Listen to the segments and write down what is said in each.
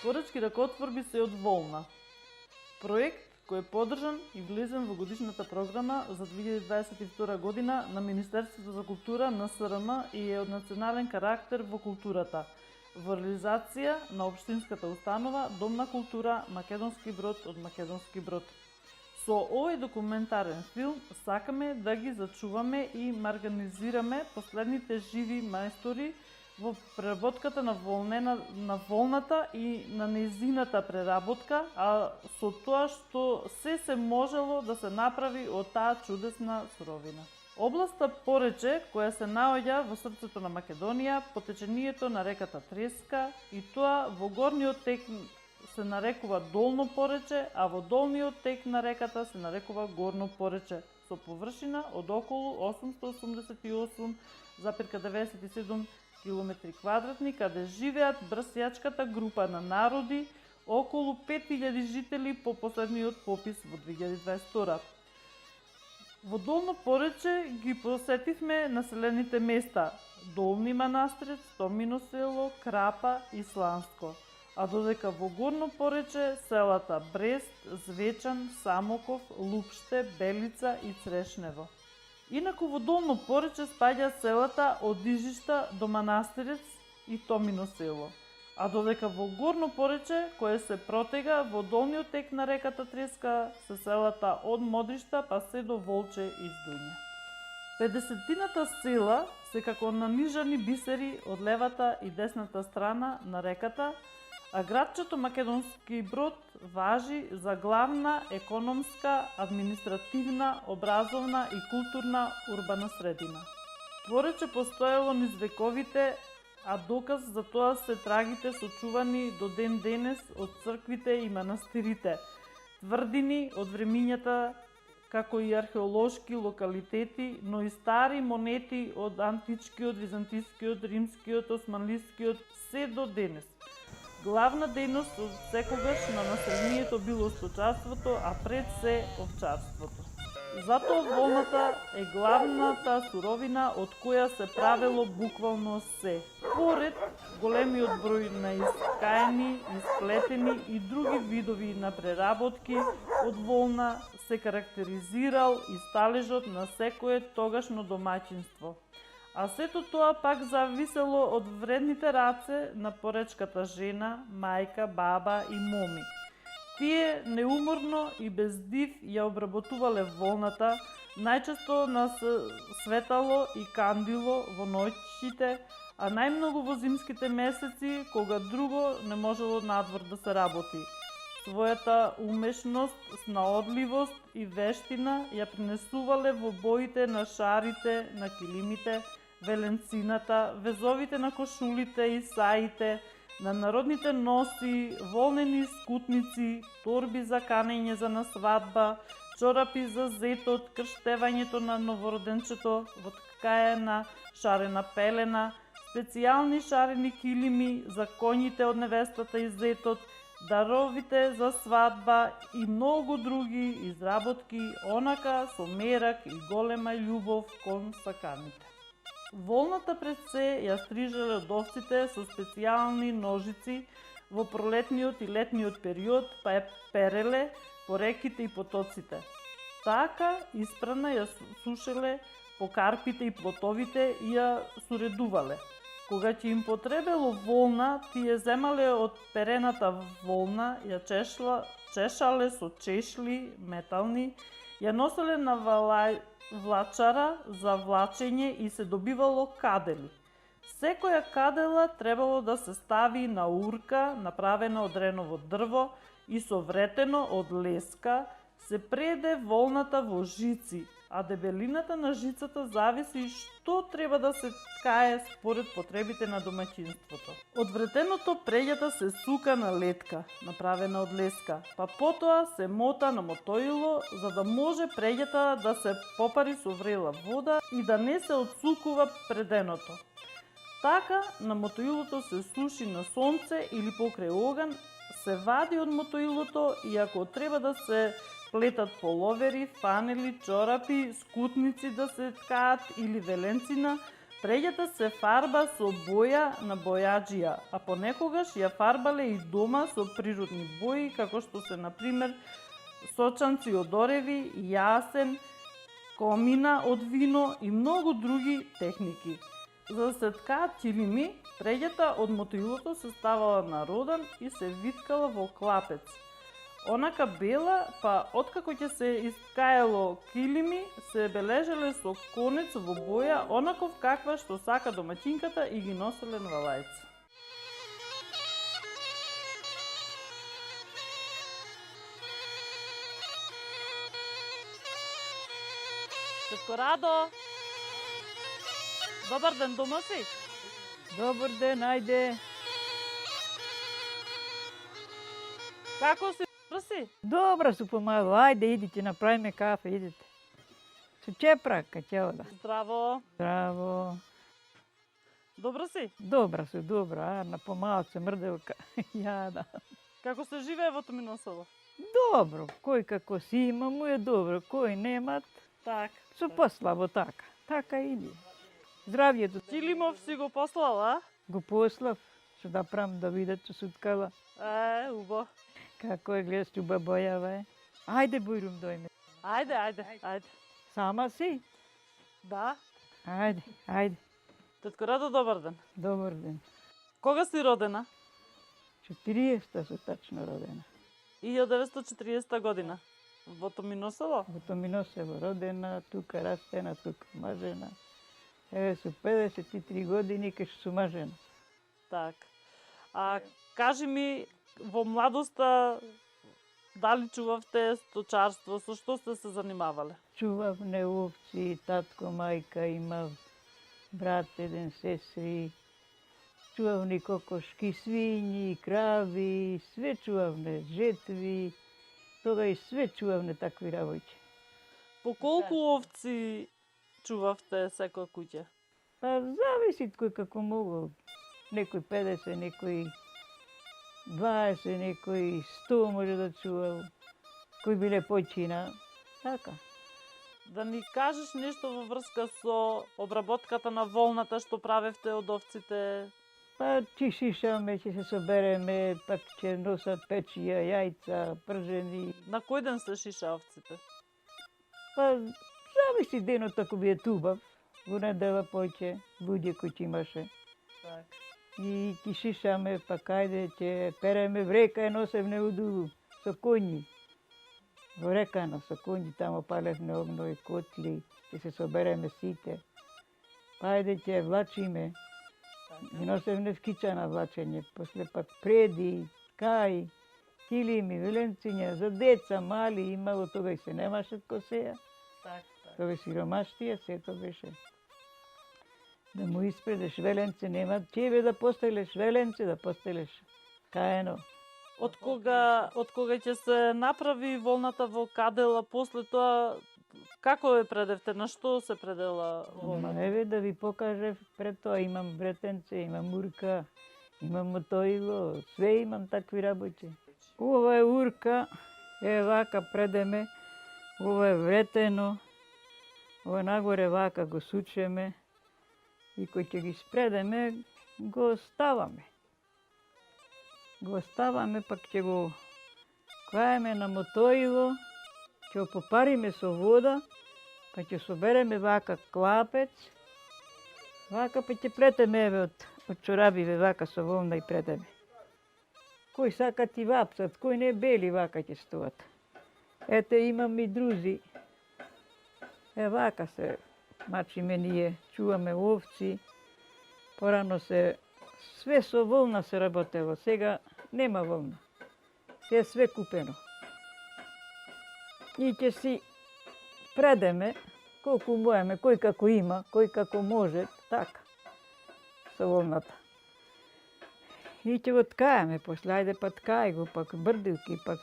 Поречки ракотворби се од волна. Проект кој е подржан и влезен во годишната програма за 2022 година на Министерството за култура на СРМ и е од национален карактер во културата, во реализација на општинската установа Дом на култура Македонски Брод од Македонски Брод. Со овој документарен филм сакаме да ги зачуваме и марганизираме последните живи мајстори во преработката на волната и на нејзината преработка, а со тоа што се можело да се направи од таа чудесна суровина. Областа Порече, која се наоѓа во срцето на Македонија, по течението на реката Треска, и тоа во горниот тек се нарекува Долно Порече, а во долниот тек на реката се нарекува Горно Порече, со површина од околу 888,97 километри квадратни, каде живеат брсјачката група на народи, околу 5000 жители по последниот попис во 2022. Во Долно Порече ги посетивме населените места Долни Манастирец, Томино село, Крапа и Сланско, а додека во Горно Порече селата Брест, Звечан, Самоков, Лупште, Белица и Црешнево. Инаку во Долно Порече спаѓа селата од Ижишта до Манастирец и Томино село, а додека во Горно Порече, кое се протега во долниот тек на реката Треска, се селата од Модришта па се до Волче и Здуња. 50-тината села се како нанижани бисери од левата и десната страна на реката, а градчето Македонски Брод важи за главна економска, административна, образовна и културна урбана средина. Порече постоело низ вековите, а доказ за тоа се трагите сочувани до ден денес од црквите и манастирите, тврдини од времињата, како и археолошки локалитети, но и стари монети од античкиот, византискиот, римскиот, османлискиот, се до денес. Главна дејност од секогаш на населението било сточарството, а пред се овчарството. Затоа волната е главната суровина од која се правело буквално се. Поред големиот број на искаени, исплетени и други видови на преработки од волна се карактеризирал и сталежот на секое тогашно домаќинство. А сето тоа пак зависело од вредните раце на поречката жена, мајка, баба и моми. Тие неуморно и без див ја обработувале волната, најчесто на светало и кандило во ноќите, а најмногу во зимските месеци, кога друго не можело надвор да се работи. Својата умешност, снаодливост и вештина ја принесувале во боите на шарите, на килимите, веленцината, везовите на кошулите и саите, на народните носи, волнени скутници, торби за канење за на свадба, чорапи за зетот, крштевањето на новороденчето во ткаена шарена пелена, специјални шарени килими за коњите од невестата и зетот, даровите за свадба и многу други изработки, онака со мерак и голема љубов кон саканите. Волната пред се ја стрижеле одовците со специјални ножици во пролетниот и летниот период, па ја переле по реките и потоците. Така испрана ја сушеле по карпите и плотовите и ја суредувале. Кога ќе им потребело волна, тие земале од перената волна, ја чешале со чешли метални, ја носеле на влачара за влачење и се добивало кадели. Секоја кадела требало да се стави на урка, направена од реново дрво и со вретено од леска, се преде волната во жици, а дебелината на жицата зависи што треба да се ткае според потребите на домаќинството. Од вретеното преѓата се сука на летка, направена од леска, па потоа се мота на мотоило за да може преѓата да се попари со врела вода и да не се отсукува преденото. Така на мотоилото се суши на сонце или покрај оган, се вади од мотоилото и ако треба да се плетат половери, фанели, чорапи, скутници да се ткаат или веленцина, Преѓата се фарба со боја на бојаджија, а понекогаш ја фарбале и дома со природни бои, како што се, например, сочанци од ореви, јасен, комина од вино и многу други техники. За да се ткаат килими, преѓата од мотилото се ставала на родан и се виткала во клапец. Онака бела, па откако ќе се искаело килими, се бележеле со конец во боја, онаков каква што сака домаќинката и ги носеле на валајца. Тетко Радо! Добар ден, дома си? Добар ден, ајде. Како си? Си? Добра су помалу, ајде идите, направиме кафе, идите. Со чепрака ќе ода. Здраво! Здраво. Добра си? Добра су, добра, на помалце мрделка. Јада. Како се живее во Томиносело? Добро, кој како си има, му е добро, кој немат, Так. со послабо така. Така иди. Здравјето. Килимов си го послала? Го послав, што да прам да видат што суткала. Убо. Како е, гледаш, љуба бојава е. Ајде, Бојрум, дојме. Ајде. Сама си? Да. Ајде. Тетко Радо, добар ден. Добар ден. Кога си родена? 40-та су тачно родена. 1940 година. Во Томиносело? Во Томиносело родена, тука растена, тука мажена. Еве су 53 години кај што су мажена. Так. А кажи ми, во младоста дали чувавте сточарство, со што сте се занимавале? Чував не овци, татко, мајка, имав брат, еден сестри. Чував ни кокошки, свињи, крави, све чувавне, жетви. Тога и све чувавне такви работи. По колку овци чувавте секоја куќе? Па зависи кој како могол. Некој 50, некој 20, некој 100 може да чувал. Кој биле почина. Така. Да ни кажеш нешто во врска со обработката на волната што правевте од овците? Па ќе шишаме, ќе се собереме, пак ќе носат печија, јајца, пржени. На кој ден се шиша овците? Па зависи денот ако би е тубав. Во недела поќе, луѓе кои ќе имаше. Так. И ќе шишаме, пак ајде ќе переме врека и носевне уду со коњи. Во рекано со коњи, тамо палевне огно и котли, ќе се собереме сите. Па ајде ќе влачиме. И носевне в кичана влачење, после пак преди, кај, килими, веленциња, за деца, мали, имало тога и се немаше ко сеја. Так. Тога сиромаштија, сето беше. Да му испредеш веленце, нема тебе да постелеш веленце, да постелеш каено. Од кога ќе се направи волната во кадела, после тоа како ја предевте, на што се предела волната? Ма еве да ви покажев, пред тоа имам бретенце, имам урка, имам мотоило, све имам такви работи. Ова е урка, е вака предеме, ова е вретено, ова нагоре вака го сучеме и кој ќе ги спредеме, го оставаме. Го оставаме, пак ќе го клаеме на мотоило, ќе го попариме со вода, па ќе собереме вака клапец, вака па ќе плетеме еве од чорабиве вака со волна и предеме. Кој сака ти вапсат, кој не бели вака ќе стоат. Ете имам и друзи. Вака се мачиме ние, чуваме овци. Порано се све со волна се работело, сега нема волна. Се е све купено. И ќе си предеме колку можеме, кој како има, кој како може, така, со волната. И ќе го ткаеме, после ајде па ткај го, пак брдилки, пак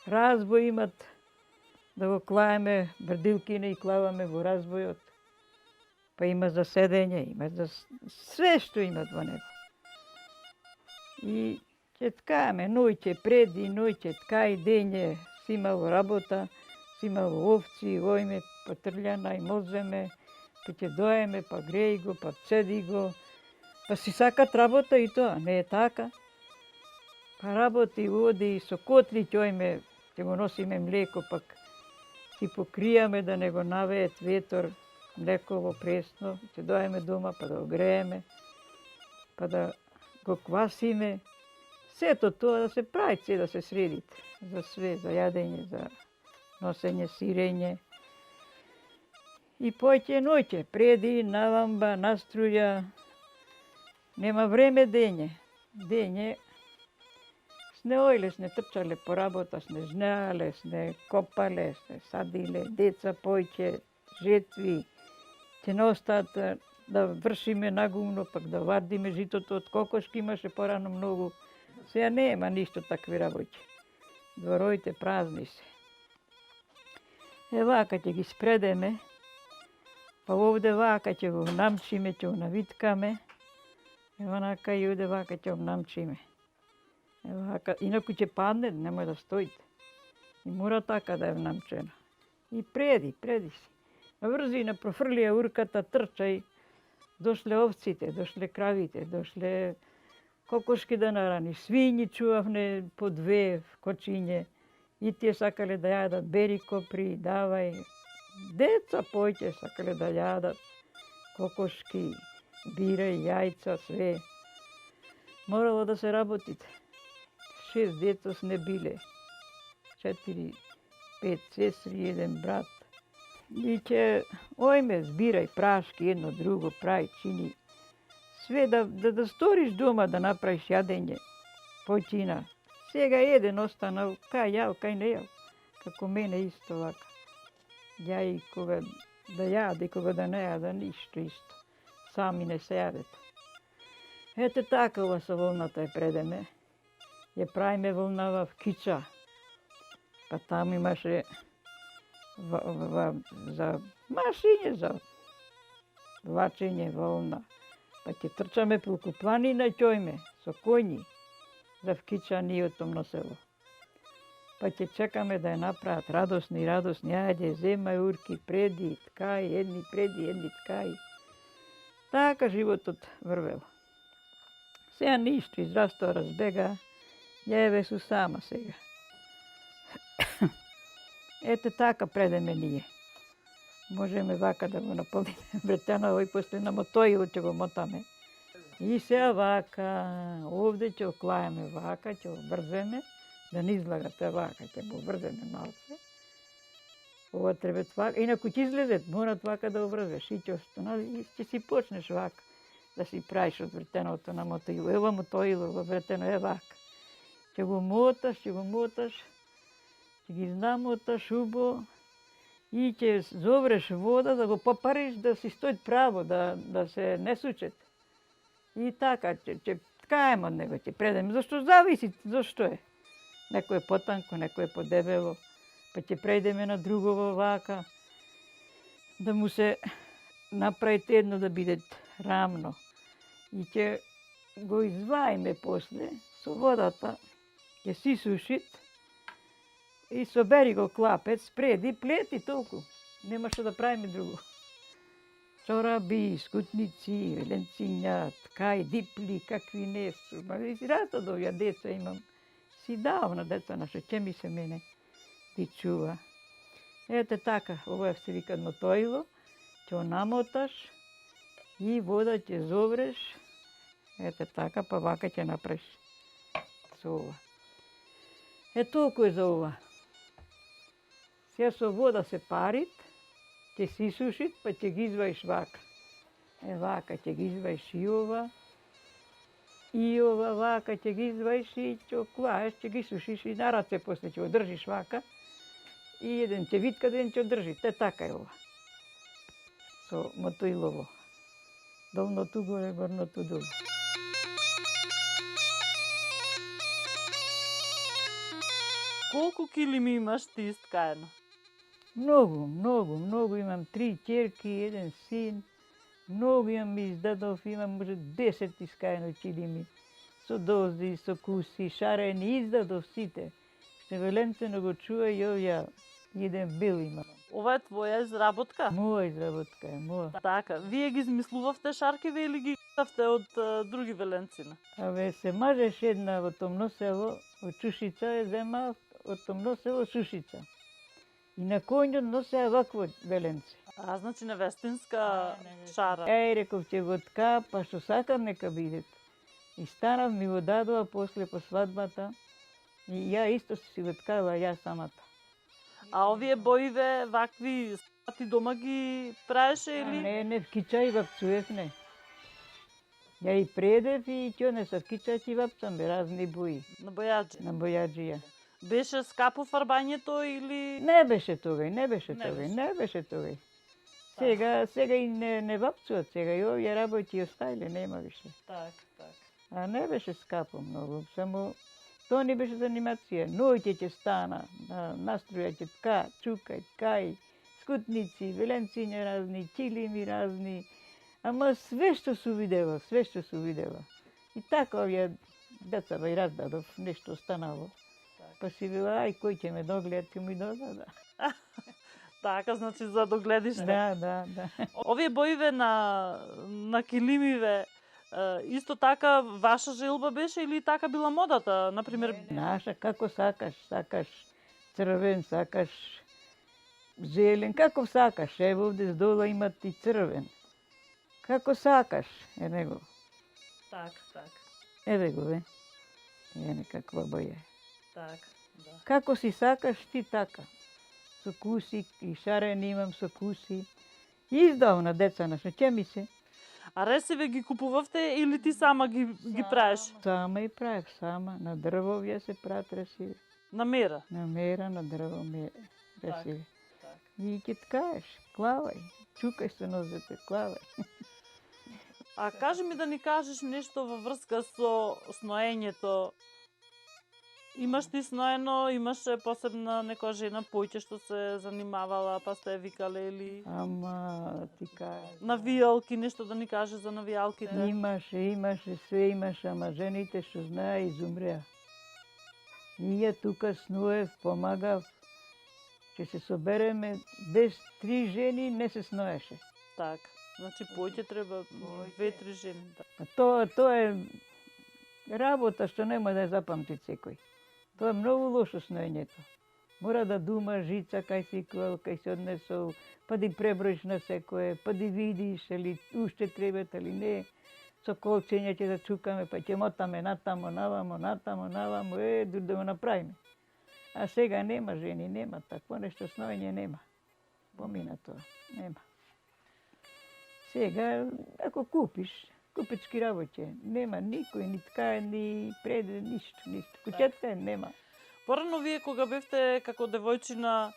разбој имат, да го клаеме, брдилкина и клаваме во разбојот. Па има за седење, има за све што имат во него. И ќе ткаеме, ноќе преди, ноќе ткај, дење си имало работа, си имало овци, ојме, потрљана и моземе, Ке ќе доеме, па греј го, па цеди го. Па си сакат работа и тоа, не е така. Па работи, оди со котли ќе го носиме млеко, пак си покријаме да не го навеет ветор, млеково пресно, ќе доеме дома па да го грееме, па да го квасиме. Сето тоа да се прави, да се средите. За све, за јадење, за носење, сирење. И поќе ноќе, преди, навамба, наструја, нема време дење. Дење сне ојле, сне трчале по работа, сне жнеале, сне копале, сне садиле, деца поќе, жетви, ќе не остаат да вршиме нагумно, пак да вардиме житото од кокошки, имаше порано многу. Сега нема ништо такви работи. Дворовите празни се. Вака ќе ги спредеме, па овде вака ќе го намчиме, ќе го навиткаме. Онака и овде вака ќе го намчиме. Вака, инаку ќе падне, немој да стоите. И мора така да е намчена. И преди си. Врзина профрлија урката, трчај. Дошле овците, дошле кравите, дошле кокошки да нарани, свињи чувавне по две кочиње. И тие сакале да јадат, бери копри, давај. Деца поќе сакале да јадат, кокошки, бирај, јајца, све. Морало да се работите. 6 деца сне биле, 4, 5 сестри, 1 брат. И ќе, ојме, збирај прашки, едно друго, прај, чини. Све да сториш дома, да направиш јадење, поќина. Сега еден останал, кај јал, кај не јал. Како мене исто вака. Ја и кога да јаде, кога да не јаде, ништо исто. Сами не се јадете. Ете така ова со волната е предеме. Ја правиме волнава в кича. Па таму имаше за машиње, за влачење волна. Па ќе трчаме преку планина ќојме, со коњи, за вкичаниото село. Па ќе чекаме да ја направат радосни, ајде, земај урки преди, ткај, едни преди, едни ткај. Така животот врвел. Сега ништо, израстува, разбега, ја еве су сама сега. Ете така предеме ние. Можеме вака да го наполниме вретено, и после на мотоило ќе го мотаме. И сега вака, овде ќе оклајаме вака, ќе обрземе, да не излагате вака, ќе го обрземе малце. Ова треба вака, инаку ќе излезет, морат вака да обрзеш, и ќе си почнеш вака, да си правиш од вретеното на мотоило. Ева мотоило, во вретено е вака. Ќе го моташ, ќе ги намоташ убо, и ќе зовреш вода да го попариш, да си стои право, да се не сучет. И така, ќе ткаем од него, ќе предеме. Зашто зависи, зашто е. Некој е потанко, некој е подебело, па ќе прејдеме на другово вака, да му се направите едно да биде рамно. И ќе го изваиме после, со водата, ќе си сушит, и собери го клапец, преди, плети толку. Нема што да правиме друго. Чораби, скутници, ленциња, ткај, дипли, какви не су. Ма и рато да овија деца имам. Си дав на деца наше, ќе ми се мене ти чува. Ете така, ова се вика мотоило, ќе намоташ и вода ќе зовреш. Ете така, па вака ќе направиш со ова. Толку е за ова. Сега со вода се парит, ќе се исушит, па ќе ги изваиш вака. Вака ќе ги изваиш и ова вака ќе ги изваиш и ќе оклаеш, ќе ги сушиш и на раце после ќе одржиш вака. И еден ќе витка, еден ќе одржи. Така е ова. Со мотоилово. Долното горе, горното долу. Колку килими имаш ти искаено? Многу. Имам 3 ќерки, 1 син. Многу имам издадов, имам може 10 искаено килими. Со дози, со куси, шарени, издадов сите. Што велемцено го чува и овја еден бил имам. Ова е твоја изработка? Моја изработка е, моја. Така, вие ги измислувавте шаркиве или ги купавте од други веленцина? Абе, се мажеш една во томно село, од Чушица е зема од томно село Шушица. И на коњот носе вакво веленце. А, значи невестинска шара. Еј, реков, ќе го ткаа, па што сакам нека бидат. И станав, ми го дадоа после по свадбата. И ја исто си го ткала, ја самата. А овие боиве вакви ти дома ги праеше или? Не, в кича и вапцуев, не. Ја и предев и ќе не се в кича и вапцам, бе, разни бои. На бојаджи. На бојаджија. Беше скапо фарбањето или? Не беше тогај, не беше Не тогај, беше. не беше тогај. Сега и не вапцуват, сега и овие работи оставиле, нема више. Так, так. А не беше скапо многу, само тоа не беше занимација. Ноќе ќе стана, настроја ќе ткај, чукај, ткај, скутници, веленциња разни, килими разни. Ама све што су видела, све што су видела. И така овие деца и раздадов, нешто останало. Па си вела, ај, кој ќе ме догледа, ќе ми догледа. Така, значи за догледиште. Да. Овие боиве на килимиве, исто така ваша желба беше или така била модата, например? Наша, како сакаш, сакаш црвен, сакаш зелен, како сакаш. Ево овде здола имат и црвен. Како сакаш, еве го. Так. Еве го, бе. Еве каква боја. Так, да. Како си сакаш ти така. Со куси и шарени имам со куси. Издавна деца наша, ќе ми се. А ресиве ги купувавте или ти сама ги праеш? Сама и правев, сама. На дрво ја се прават ресиви. На мера? На мера, на дрво ресиви. Так. И ќе ткаеш, клавај. Чукај се нозете, клавај. А кажи ми да ни кажеш нешто во врска со сноењето. Имаш ти сноено, имаше посебна некоја жена појќе што се занимавала, па сте викале или Ама ти кажа. навијалки, нешто да ни каже за навијалките? Имаше, све имаше, ама жените што знаа изумреа. Ние тука снуев, помагав. Че се собереме, без 3 жени не се сноеше. Так, значи појќе треба 2-3 жени. Да. А тоа е работа што нема да ја запамти секој. Тоа е многу лошо сноењето. Мора да дума жица кај си клал, кај си однесол, па да преброиш на секое, па да видиш или уште требат или не. Со колчење ќе да чукаме, па ќе мотаме натамо, навамо, да го направиме. А сега нема жени, нема такво нешто, сноење нема. Помина тоа, нема. Сега, ако купечки работи, нема никој, ни ткае, ни преде, ништо. Куќата нема. Порано вие кога бевте како девојчина,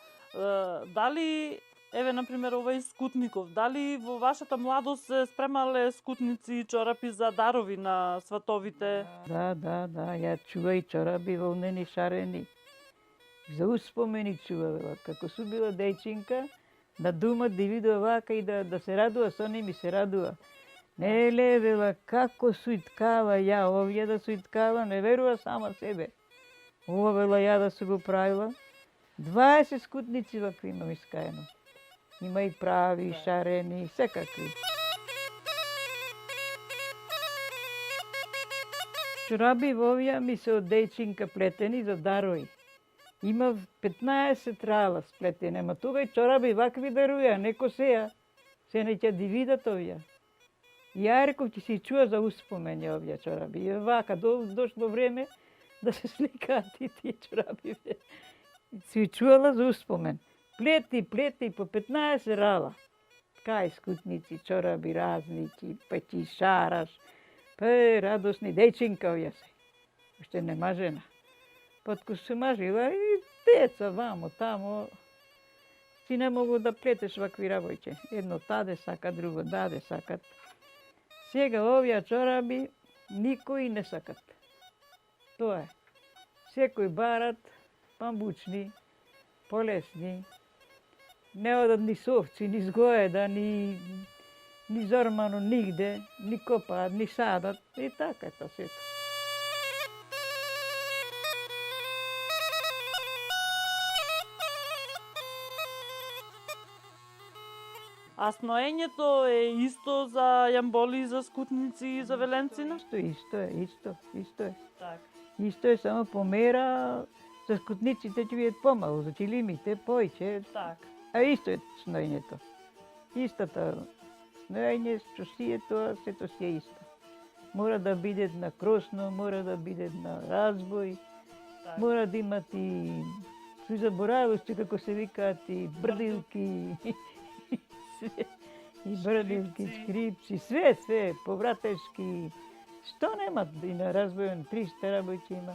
дали, еве, например, овај скутников, дали во вашата младост се спремале скутници и чорапи за дарови на сватовите? Да, ја чувај чорапи волнени, шарени. За успомени чувала, како су била дејчинка, да дума да видува вака и да се радува, со ними се радува. Не вела, како су иткава ја, овие да су иткава, не верува сама себе. Ова вела ја да су го правила. 20 скутници вакви имам искаено. Има и прави, и шарени, и секакви. Чораби во овија ми се од дејчинка плетени за дарови. Имав 15 рала сплетени, ама тогај чораби вакви даруја, не косеја. Се не ќе да видат овија. Ја реков ќе се чуа за успомење овија чораби. И вака, дошло време да се сликаат и тие чораби. Си чуала за успомен. Плети по 15 рала. Кај скутници, чораби разни, па ти шараш. Па радосни дејчинка овја се. Уште нема жена. Потко се мажила и деца вамо, тамо. Ти не могу да плетеш вакви работи. Едно таде сака, друго даде сакат. Сега овија чораби никој не сакат. Тоа е. Секој барат памбучни, полесни. Не одат ни совци, ни згоеда, ни зормано нигде, ни копаат, ни садат. И така е тоа сето. А сноењето е исто за јамболи, за скутници и за веленцина? Исто е. Так. Исто е, само помера, за скутниците ќе бидат помалу, за чилимите поиќе. Так. А исто е сноењето. Истата сноење, чосието, сето си е исто. Мора да биде на кросно, мора да биде на разбој, Так. мора да имат и заборавувачи, како се викаат, и брдилки, и брдилки, скрипци, све, повратешки. Што немат и на разбојен 300 работи има.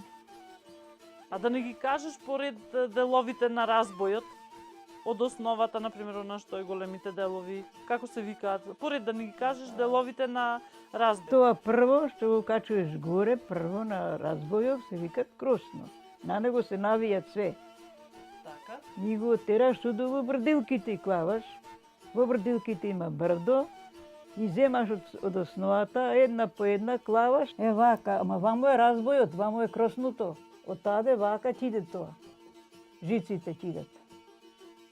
А да не ги кажеш поред деловите на разбојот, од основата, например, на што е големите делови, како се викаат, поред да не ги кажеш деловите на разбој. Тоа прво што го качуваш горе, прво на разбојот се викат кросно. На него се навијат све. Така. И го тераш во брдилките и клаваш. Во брдилките има брдо и земаш од основата, една по една клаваш. Е вака, ама вамо е разбојот, вамо е кросното. Од таде вака ќе иде тоа. Жиците ќе идат.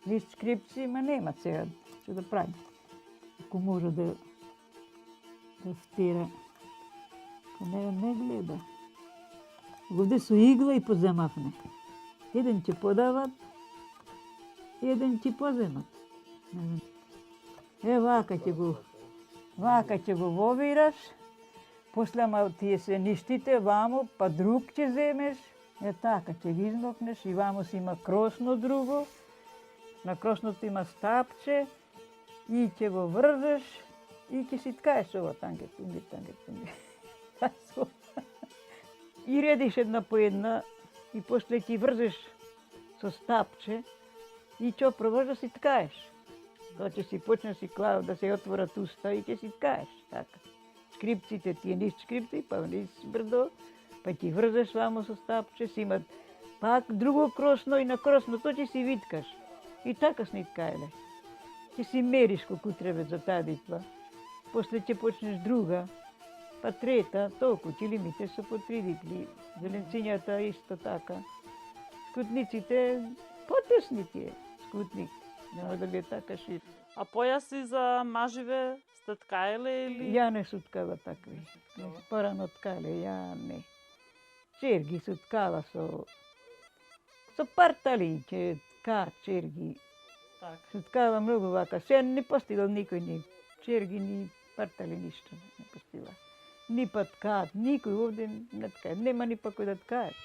Лист скрипци, ма нема сега што да прави. Ако може да втера. Не гледа. Овде со игла и поземавне. Еден ќе подават, еден ќе поземат. Е, вака ќе го вовираш, после ама тие се ништите вамо, па друг ќе земеш, е така, ќе ги измокнеш и вамо си има кросно друго, на кросното има стапче и ќе го врзеш и ќе си ткаеш ова танге. И редиш една по една и после ќе врзеш со стапче и ќе пробаш да си ткаеш. Тоа ќе си почнеш си клав да се отворат уста и ќе си ткаеш, така. Скрипците тие низ скрипци, па низ брдо, па ќе врзеш вамо со стапче, си имат пак друго кросно и на кросното ќе си виткаш. И така сни ткаеле. Ќе си мериш колку треба за таа дитва. После ќе почнеш друга, па трета, толку, чилимите се по 3 дитли, зеленцинјата исто така. Скутниците, потесни тие, скутник, нема да би така шир. А појаси за маживе сте ткаеле или? Ја не се ткава такви. Порано ткале, ја не. Черги се ткава со партали, ќе ткаат черги. Так. Се ткава многу вака. Се не постигал никој ни черги, ни партали, ништо не постигал. Ни па ткаат, никој овде не ткаат. Нема ни па кој да ткаат.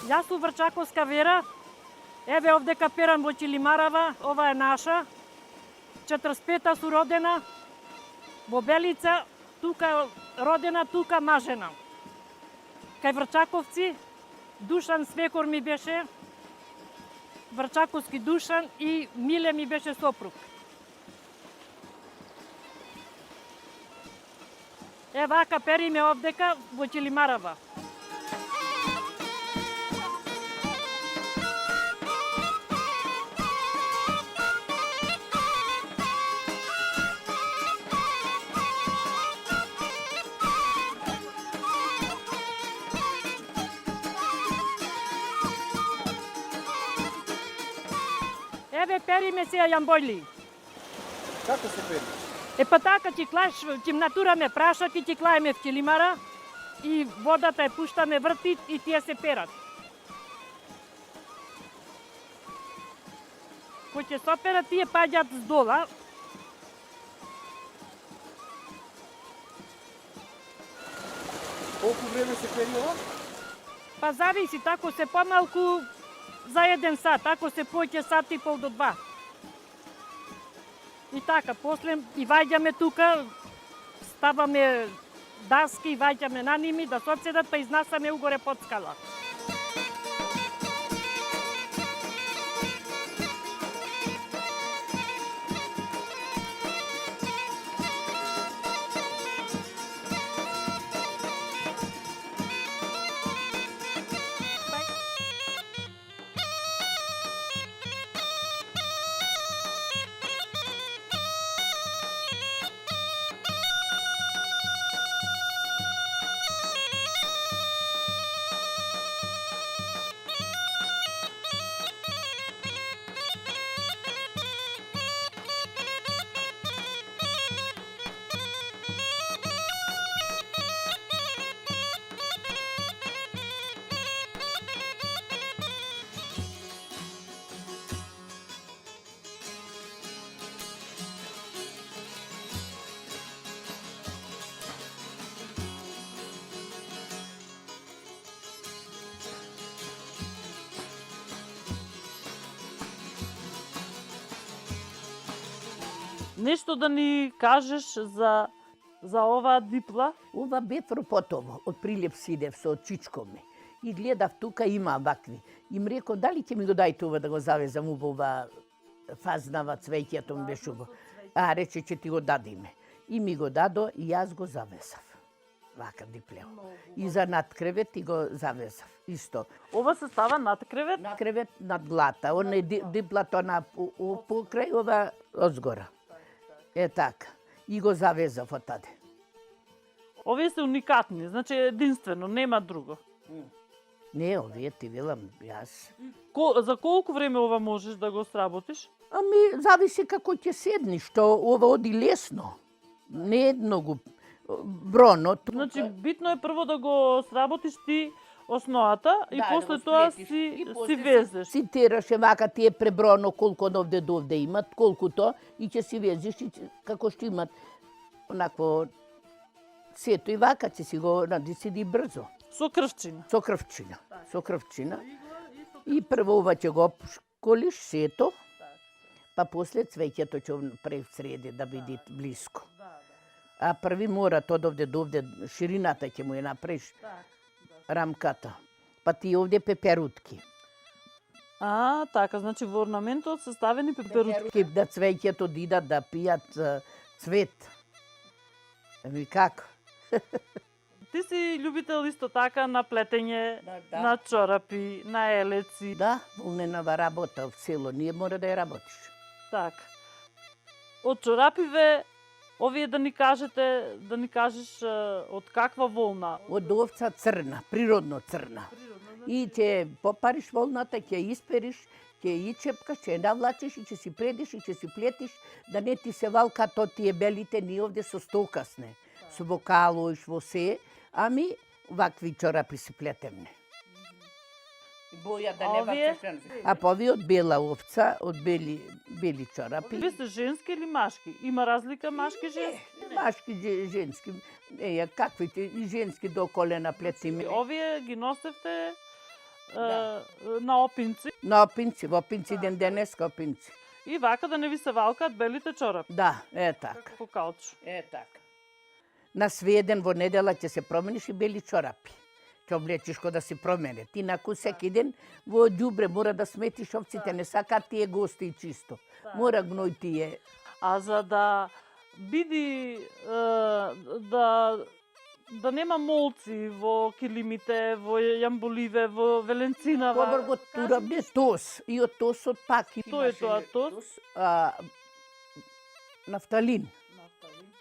Јас сум Врчаковска Вера. Еве овде каперам во Чилимарава, ова е наша. 45-та су родена во Белица, тука родена, тука мажена. Кај Врчаковци, Душан свекор ми беше, Врчаковски Душан и Миле ми беше сопруг. Е вака периме овдека во Чилимарава. Еве периме се јамбојли. Како се пери? Па така ќе клаш, ќе натураме прашак и ќе клаеме в килимара и водата ја пуштаме врти и тие се перат. Кој ќе се операт, тие паѓат с дола. Колку време се пери ова? Па зависи, тако се помалку за 1 сат, ако се поќе сат и пол до 2. И така, после и ваѓаме тука, ставаме даски и ваѓаме на ними да се одседат, па изнасаме угоре под скала. Нешто да ни кажеш за оваа дипла? Ова Бетро Потово, од Прилеп сидев со чичкоме и гледав тука има вакви. Им реков дали ќе ми го дајте ова да го завезам ова фазнава цвеќето ми беше убаво. А рече ќе ти го дадиме. И ми го дадо и јас го завезав. Вака диплео. И за надкревет и го завезав. Исто. Ова се става над кревет? Надкревет над глата. Он е диплато на покрај, ова одзгора. Е така. И го завезав од таде. Овие се уникатни, значи единствено, нема друго. Не, овие ти велам, јас. За колку време ова можеш да го сработиш? Ами, зависи како ќе седниш, што ова оди лесно. Не е многу броно. Значи, битно е прво да го сработиш ти основата и Да, после да го тоа сплетиш. си И после везеш. Си тераше вака ти е преброно колку од овде до овде имат, колкуто и ќе си везеш и како што имат онакво сето и вака ќе си го надиседи брзо. Со крвчина. Со крвчина. Со крвчина. И прво ова ќе го колиш сето, па после цвеќето ќе пресреди да биде блиско. А први мора од овде до овде ширината ќе му ја направиш. Рамката. Па ти овде пеперутки. А, така, значи во орнаментот се ставени пеперутки. Да цвеќето дидат да пијат цвет. Ами како? Ти си љубител исто така на плетење, Да. на чорапи, на елеци. Да, волненава работа в село, ние мора да ја работиш. Така. Од чорапиве, овие да ни кажеш од каква волна? Од овца црна, природно црна. И ќе попариш волната, ќе испериш, ќе ја чепкаш, ќе ја навлачиш и ќе си предиш и ќе си плетиш, да не ти се валка то тие белите, ние овде со стокасне. Со бокалоиш во се, ами вакви чорапи си плетемне. Боја да не бачаш. А па овие од бела овца, од бели чорапи. Вие се женски или машки? Има разлика машки женски? Машки, женски. Каквите и женски до колена плетиме. Овие ги носевте на опинци. На опинци, во опинци денеска опинци. И вака да не ви се валкаат белите чорапи. Да, е така. Како каучу. Е така. На сведен во недела ќе се промениш и бели чорапи. Ќе облечиш ко да се промене. Ти наку секи ден во ѓубре мора да сметиш овците, не сака тие гости и чисто. Мора гној тие. А за да биди да нема молци во килимите, во јамболиве, во веленцинава. Повр го турабне тос. И од тосот пак. Што е тоа тос? Нафталин.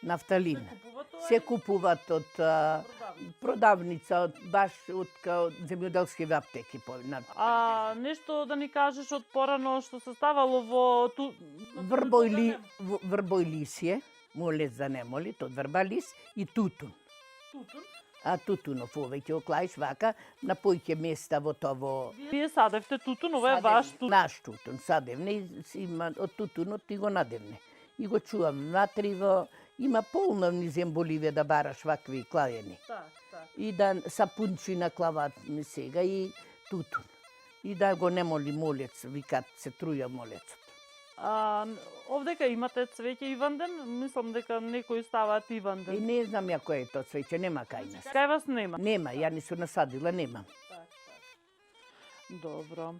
Нафталин. Се купуваат од продавница баш од као земјоделски аптеки А нешто да ни кажеш од порано што се ставало во врбој лисје, молец за не моли, од врба лис и тутун. Тутун? А тутунов овој ќе оклаиш вака на појќе места во тоа. Вие садевте тутун, ова е ваш тутун. Наш тутун садевне и има од тутунот и го надевне. И го чувам внатре има полновни земболиве да бараш вакви клавени. Так. И да сапунчина клават ми сега и тутун. И да го не моли молец, викат се труја молецот. Овдека имате цвеќе Иванден? Мислам дека некои ставаат Иванден. И не знам ја кој е тоа цвеќе, нема кај нас. Кај вас нема? Нема, ја не сум насадила, немам. Добро.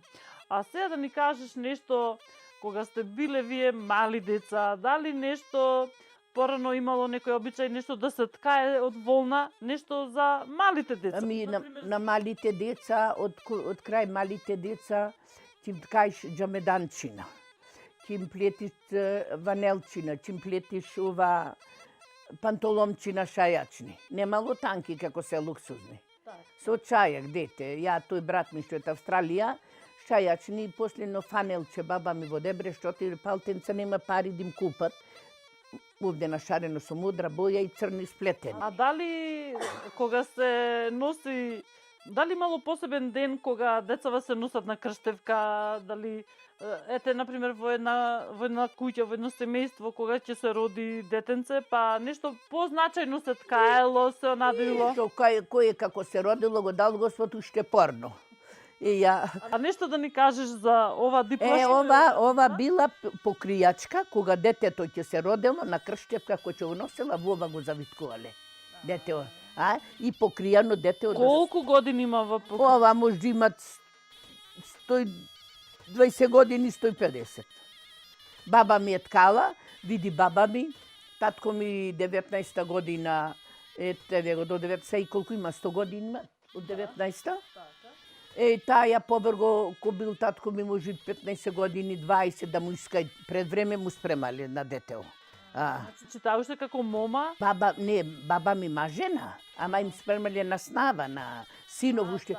А сега да ни кажеш нешто, кога сте биле вие мали деца, дали нешто порано имало некој обичај, нешто да се ткае од волна, нешто за малите деца? Ами на малите деца, од крај малите деца, ти им ткаиш џамеданчина, ти им плетиш ванелчина, ти им плетиш ова пантоломчина шајачни. Немало танки како се луксузни. Со чајак, дете. Ја, тој брат ми што е Австралија, шајачни и после но фанелче баба ми во Дебре, што ти палтенца нема пари да им купат. Овде нашарено со мудра боја и црни сплетени. А дали кога се носи, дали имало посебен ден кога децава се носат на крштевка, дали ете например во една куќа, во едно семејство кога ќе се роди детенце, па нешто позначајно се ткаело, се надоило. Што кој како се родило го дал Господ уште порно. И ја А нешто да ни кажеш за ова дипла? ова била покријачка, кога детето ќе се родело на крштевка, кој ќе го носела, во ова го завиткувале. Детето, и покријано дете од... Колку години има во Ова може да имат 120 години, 150. Баба ми е ткала, види баба ми, татко ми 19 година, еве го до 90 и колку има, 100 години од 19-та. Таја побрго, ко бил татко ми може 15 години, 20, да му иска пред време му спремале на детео. Читаваше како мома? Баба ми мажена, ама им спремале на снава, на синов уште.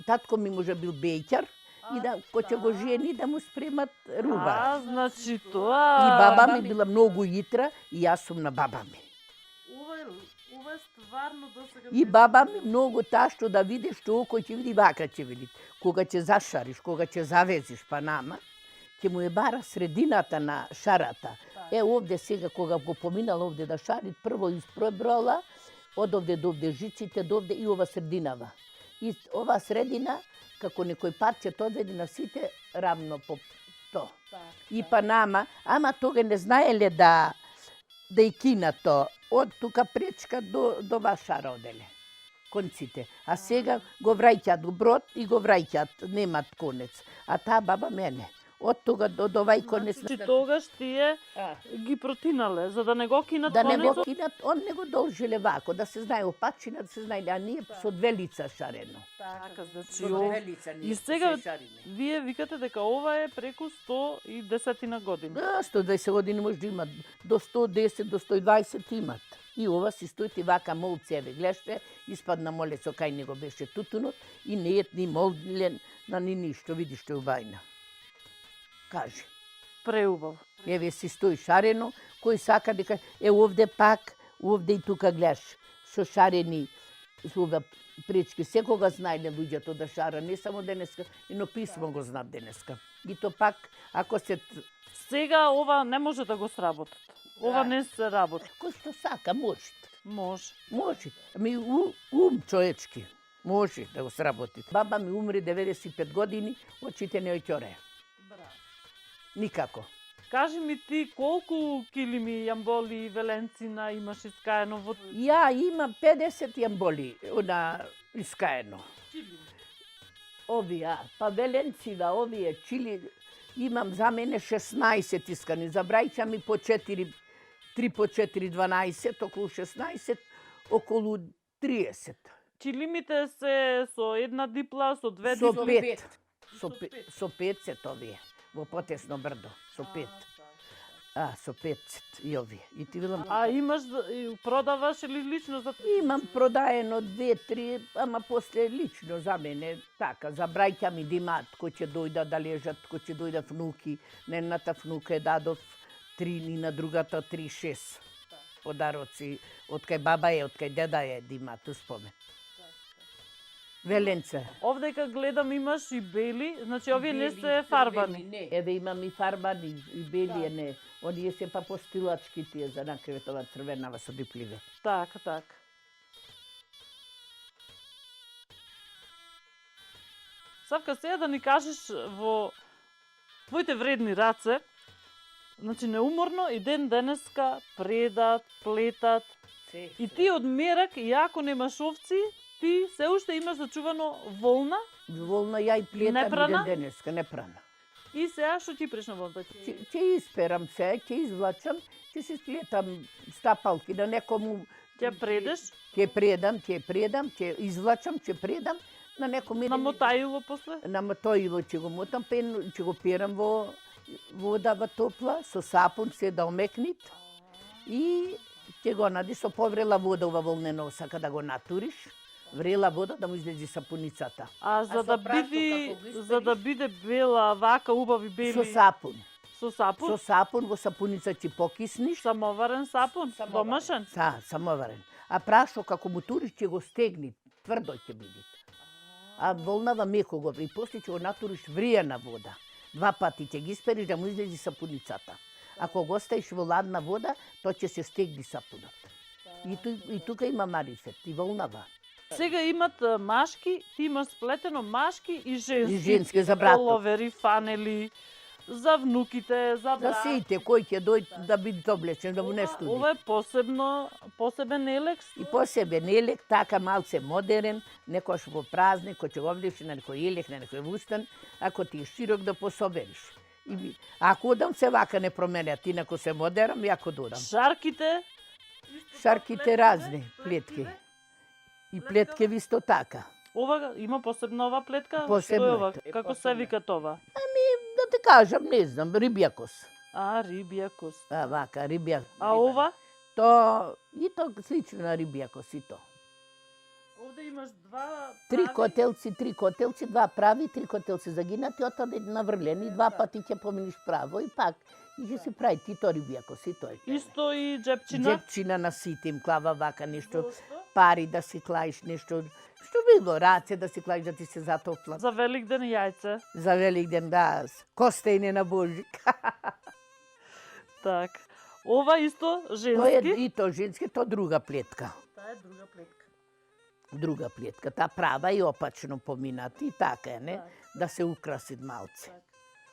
Татко ми може бил бејќар и да, ко ќе го жени да му спремат руба. Значи тоа... И баба ми била многу итра и јас сум на баба ми. Ова е стварно досега... И баба ми многу таа што да види, што око ќе види, вака ќе види. Кога ќе зашариш, кога ќе завезиш Панама, ќе му е бара средината на шарата. Овде сега, кога го поминала овде да шари, прво испробрала, од овде до овде жиците, до овде и ова срединава. И ова средина, како некој парче, тоа одведи на сите рамно по то. И Панама, ама тога не знаеле да и кина то. Од тука пречка до Вашара оделе. Конците. А сега го враќаат у брод и го враќаат, немат конец. А таа баба мене. Од тога до овај конец. Значи тогаш тие ги протинале, за да не го кинат конецот. Да не го конецот? кинат, он не го должеле вако, да се знае опачина, да се знае, а ние со две лица шарено. Така, значи Со две лица ние и сега се шариме. вие викате дека ова е преку 110 години. Да, 120 години може да имат, до 110, до 120 имат. И ова си стоите вака молцеве, гледате, испадна молецо кај него беше тутунот и не ет ни молен на ни ништо, видиш што е убајна. Кажи. Преубав. Еве си стои шарено, кој сака дека овде пак, овде и тука гледаш, со шарени со ова пречки. Секога знаеле луѓето да шара, не само денеска, но писмо го знаат денеска. И то пак, ако се... Сега ова не може да го сработат. Ова не се работи. Кој што сака, може. Може. Може. Ами човечки, може да го сработи. Баба ми умре 95 години, очите не оќореа. Никако. Кажи ми ти колку килими, јамболи и веленцина имаш искаено во... Ја имам 50 јамболи на искаено. Овие, па веленцина, овие чили, имам за мене 16 искани. За брајча ми по 4, 3 по 4, 12, околу 16, околу 30. Чилимите се со една дипла, со две Со дипла. 5. Со 5 се овие. Во потесно брдо, со 5. Со 50 и овие. И ти велам, А имаш, и продаваш или лично за... имам продаено 2-3, ама после лично за мене, така, за брајќа ми да имаат, кој ќе дојда да лежат, кој ќе дојдат внуки. На едната внука е дадов 3 и на другата 3-6 подароци. Од кај баба е, од кај деда е, да имаат успомен. Веленце. Овдека гледам имаш и бели, значи овие не се фарбани. Не, еве имам и фарбани, и бели, не. Оние се па постилачки тие за накреветова црвенава со дипливе. Така, така. Савка, сега да ни кажеш во твоите вредни раце, значи неуморно и ден денеска предат, плетат. И ти од мерак, и ако немаш овци, ти се уште имаш зачувано волна Волна ја и плетам Непрана? и ден денеска, непрана. и сега што ти преш на волната? Ќе исперам се, ќе извлачам, ќе се сплетам стапалки да некому Ќе предеш, ќе предам, ќе извлачам, ќе предам на некому на мотаило после? на мотоило ќе го мотам, ќе го перам во водава топла со сапун се да омекнит и ќе го нади со поврела вода ова волнено сака да го натуриш. Врела вода да му излезе сапуницата. А за со да прашно биде како го испериш? за да биде бела, вака убави бели Со сапун. со сапун, Со сапун во сапуница ќе покисниш. самоварен сапун, домашен. Самоварен. А прашо како му туриш ќе го стегни, тврдо ќе биде. А волнава меко го и после ќе го натуриш вриена вода. 2 пати ќе ги испериш да му излезе сапуницата. Ако го оставиш во ладна вода, тоа ќе се стегни сапунот. И тука има марифет, и волнава. Сега имат машки, ти имаш сплетено машки и женски. И женски за братот. Половери, фанели, за внуките, за За брат. сите кој ќе дојде да биде облечен, да му не студи. Ова е посебен елекс. И посебен елек, така малце модерен, некојаш во празник, кој ќе го облече на некој елек, на некој вустан, ако ти е широк да пособериш. Ако одам се вака не променят, инако се модерам, и ако додам. Шарките, Шарките разни, плетки. И плетки исто така. ова има посебна ова плетка. Посебна Што е е ова? тоа. Како се вика това? Да те кажам, не знам, рибја кос. А, рибја кост. Вака, рибја. А ова? И то слично на рибја кос, и то. Овде имаш два Три прави- котелци, 2 прави, 3 котелци загинати, отаде наврлени, 2 пати ќе поминиш право и пак. И ќе се прави ти то рибја кос, и то е. Исто и джепчина. Джепчина на сите им клава вака нешто, Зошто? пари да си клаиш нешто, што било, раце да си клаиш да ти се затоплат. За Великден јајце. За Великден, да, костејне на Божик. Так. Ова исто Тоа е женски. и то женски, то друга плетка. Таа е друга плетка. Друга плетка, та права и опачно поминати, и така е, не? Так. Да се украсит малце.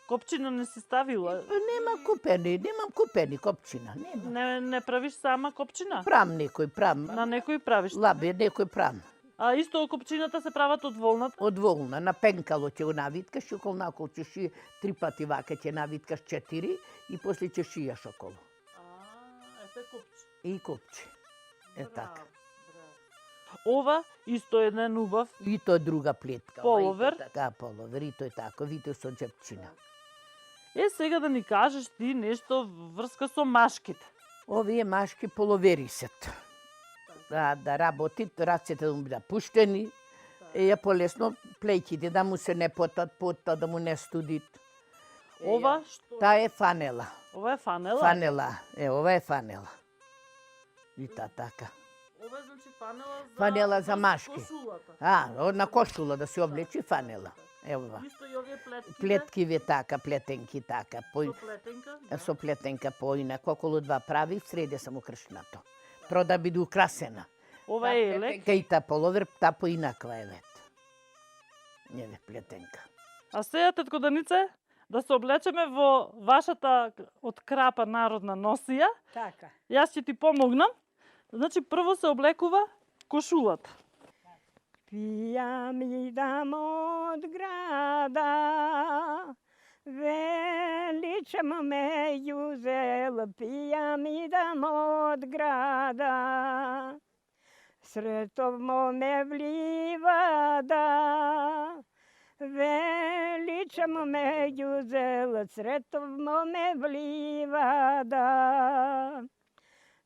Копчина не си ставила. Нема купени, немам купени копчина, нема. Не правиш сама копчина? Прам некој, прам. На некој правиш. Лабе, некој прам. А исто копчината се прават од волната? Од волна, на пенкало ќе го навиткаш и околу накол ќе ши 3 пати вака ќе навиткаш 4 и после ќе шијаш околу. Ете копче. И копче. Е така. Ова исто е еден убав. И тоа е друга плетка. Половер? Да, половер, и тоа е така, вите со джепчина. Е, сега да ни кажеш ти нешто врска со машките. Овие машки половери сет. Да работит, рацете да му бидат пуштени, е полесно плеќите да му се не потат, да му не студит. Ова што? Та е фанела. Ова е фанела? Фанела, ова е фанела. И така. Ова е значи Фанела за машки. кошулата. На кошула да се облечи фанела. Ева. Исто и овие плетки. Плеткиве така, плетенки така, Со плетенка. со плетенка поинак, околу 2 прави, в среде само кршнато. Тро да биде украсена. Ова е елек. Кај та половер, та поинаква е вет. Еве плетенка. А сега, тетко Данице, да се облечеме во вашата од крапа народна носија. Така. Јас ќе ти помогнам. Значи, прво се облекува кошулата. Пијам идам од града, величам ме јузел, пијам идам од града. Сретов ме влива да, величам меѓу зел, сретов ме влива да.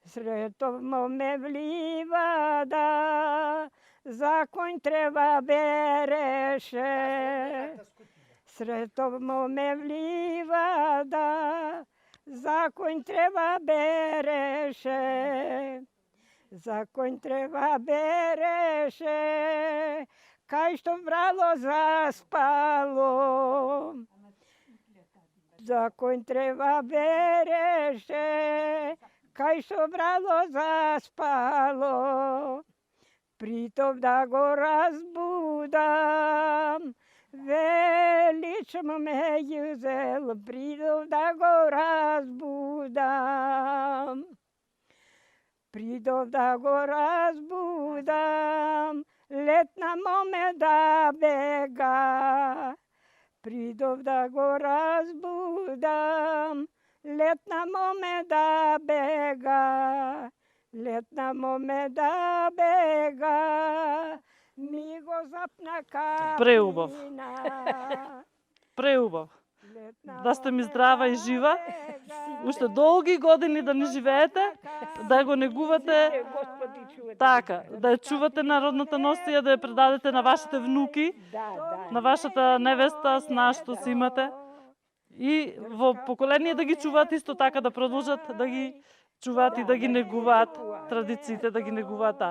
Сретов ме влива да, за конј треба береше. Сретов ме влива да, за конј треба береше. За конј треба береше, кај што брало заспало. За конј треба береше, кај што брало заспало. Притов да го разбудам, величам меѓу зел, притов да го разбудам. Придов да го разбудам, летна моме да бега. Придов да го разбудам, летна моме да бега. Летна моме да бега, ми го запна капина. Преубав. Преубав. Да сте ми здрава и жива, уште долги години да ни живеете, да го негувате, така, да ја чувате народната носија, да ја предадете на вашите внуки, на вашата невеста, сна што си имате. И во поколение да ги чуваат исто така, да продолжат да ги чуваат и да ги негуваат традициите, да ги негуваат.